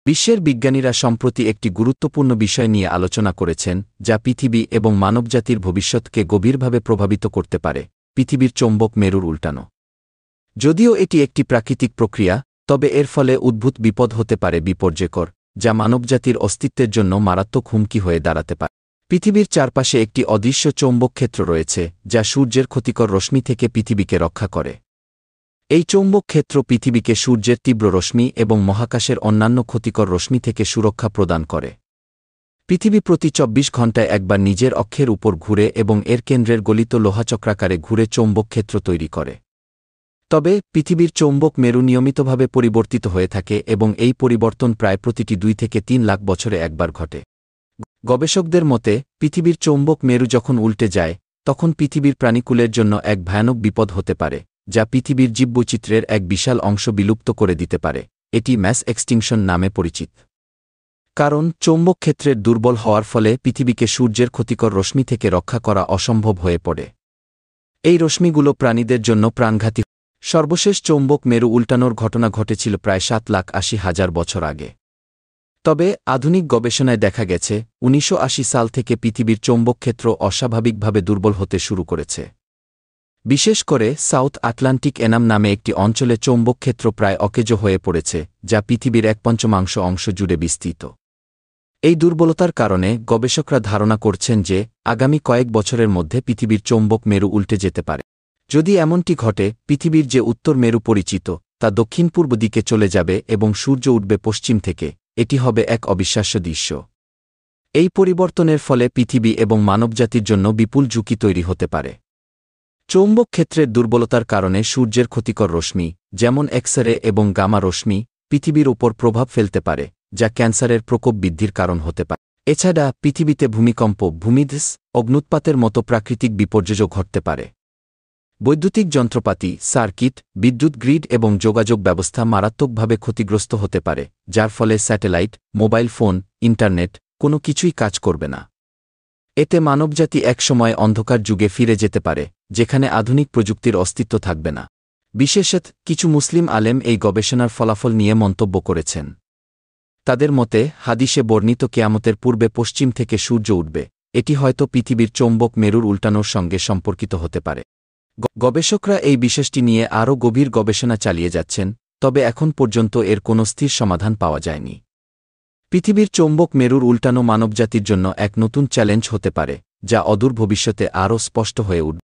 বিশ্বের বিজ্ঞানীরা সম্প্রতি একটি গুরুত্বপূর্ণ বিষয় নিয়ে আলোচনা করেছেন যা পৃথিবী এবং মানবজাতির ভবিষ্যৎকে গভীরভাবে প্রভাবিত করতে পারে: পৃথিবীর চৌম্বক মেরুর উল্টানো। যদিও এটি একটি প্রাকৃতিক প্রক্রিয়া, তবে এর ফলে উদ্ভূত বিপদ হতে পারে বিপর্যয়কর, যা মানবজাতির অস্তিত্বের জন্য মারাত্মক হুমকি হয়ে দাঁড়াতে পারে। পৃথিবীর চারপাশে একটি অদৃশ্য চৌম্বক ক্ষেত্র রয়েছে যা সূর্যের ক্ষতিকর রশ্মি থেকে পৃথিবীকে রক্ষা করে। এই চৌম্বক ক্ষেত্র পৃথিবীকে সূর্যের তীব্র রশ্মি এবং মহাকাশের অন্যান্য ক্ষতিকর রশ্মি থেকে সুরক্ষা প্রদান করে। পৃথিবী প্রতি ২৪ ঘণ্টায় একবার নিজের অক্ষের উপর ঘুরে এবং এর কেন্দ্রের গলিত লোহাচক্রাকারে ঘুরে চৌম্বক ক্ষেত্র তৈরি করে। তবে পৃথিবীর চৌম্বক মেরু নিয়মিতভাবে পরিবর্তিত হয়ে থাকে এবং এই পরিবর্তন প্রায় প্রতিটি ২ থেকে ৩ লাখ বছরে একবার ঘটে। গবেষকদের মতে, পৃথিবীর চৌম্বক মেরু যখন উল্টে যায়, তখন পৃথিবীর প্রাণীকুলের জন্য এক ভয়ানক বিপদ হতে পারে, যা পৃথিবীর জীববৈচিত্র্যের এক বিশাল অংশ বিলুপ্ত করে দিতে পারে। এটি ম্যাস এক্সটিংশন নামে পরিচিত। কারণ চৌম্বক ক্ষেত্রের দুর্বল হওয়ার ফলে পৃথিবীকে সূর্যের ক্ষতিকর রশ্মি থেকে রক্ষা করা অসম্ভব হয়ে পড়ে। এই রশ্মিগুলো প্রাণীদের জন্য প্রাণঘাতী। সর্বশেষ চৌম্বক মেরু উল্টানোর ঘটনা ঘটেছিল প্রায় ৭,৮০,০০০ বছর আগে। তবে আধুনিক গবেষণায় দেখা গেছে ১৯৮০ সাল থেকে পৃথিবীর চৌম্বক ক্ষেত্র অস্বাভাবিকভাবে দুর্বল হতে শুরু করেছে। বিশেষ করে সাউথ আটলান্টিক এনাম নামে একটি অঞ্চলে চৌম্বক ক্ষেত্র প্রায় অকেজো হয়ে পড়েছে, যা পৃথিবীর ১/৫ অংশ জুড়ে বিস্তৃত। এই দুর্বলতার কারণে গবেষকরা ধারণা করছেন যে আগামী কয়েক বছরের মধ্যে পৃথিবীর চৌম্বক মেরু উল্টে যেতে পারে। যদি এমনটি ঘটে, পৃথিবীর যে উত্তর মেরু পরিচিত তা দক্ষিণ-পূর্ব দিকে চলে যাবে এবং সূর্য উঠবে পশ্চিম থেকে। এটি হবে এক অবিশ্বাস্য দৃশ্য। এই পরিবর্তনের ফলে পৃথিবী এবং মানবজাতির জন্য বিপুল ঝুঁকি তৈরি হতে পারে। চৌম্বক ক্ষেত্রের দুর্বলতার কারণে সূর্যের ক্ষতিকর রশ্মি, যেমন এক্স-রে এবং গামা রশ্মি, পৃথিবীর উপর প্রভাব ফেলতে পারে, যা ক্যান্সারের প্রকোপ বৃদ্ধির কারণ হতে পারে। এছাড়া পৃথিবীতে ভূমিকম্প, ভূমিধস, অগ্ন্যুৎপাতের মতো প্রাকৃতিক বিপর্যয়ও ঘটতে পারে। বৈদ্যুতিক যন্ত্রপাতি, সার্কিট, বিদ্যুৎ গ্রিড এবং যোগাযোগ ব্যবস্থা মারাত্মকভাবে ক্ষতিগ্রস্ত হতে পারে, যার ফলে স্যাটেলাইট, মোবাইল ফোন, ইন্টারনেট কোনো কিছুই কাজ করবে না। এতে মানবজাতি একসময় অন্ধকার যুগে ফিরে যেতে পারে, যেখানে আধুনিক প্রযুক্তির অস্তিত্ব থাকবে না। বিশেষত কিছু মুসলিম আলেম এই গবেষণার ফলাফল নিয়ে মন্তব্য করেছেন। তাদের মতে, হাদিসে বর্ণিত কিয়ামতের পূর্বে পশ্চিম থেকে সূর্য উঠবে, এটি হয়তো পৃথিবীর চৌম্বক মেরুর উল্টানোর সঙ্গে সম্পর্কিত হতে পারে। গবেষকরা এই বিষয়টি নিয়ে আরও গভীর গবেষণা চালিয়ে যাচ্ছেন, তবে এখন পর্যন্ত এর কোনো স্থির সমাধান পাওয়া যায়নি। পৃথিবীর চৌম্বক মেরুর উল্টানো মানবজাতির জন্য এক নতুন চ্যালেঞ্জ হতে পারে, যা অদূর ভবিষ্যতে আরও স্পষ্ট হয়ে উঠবে।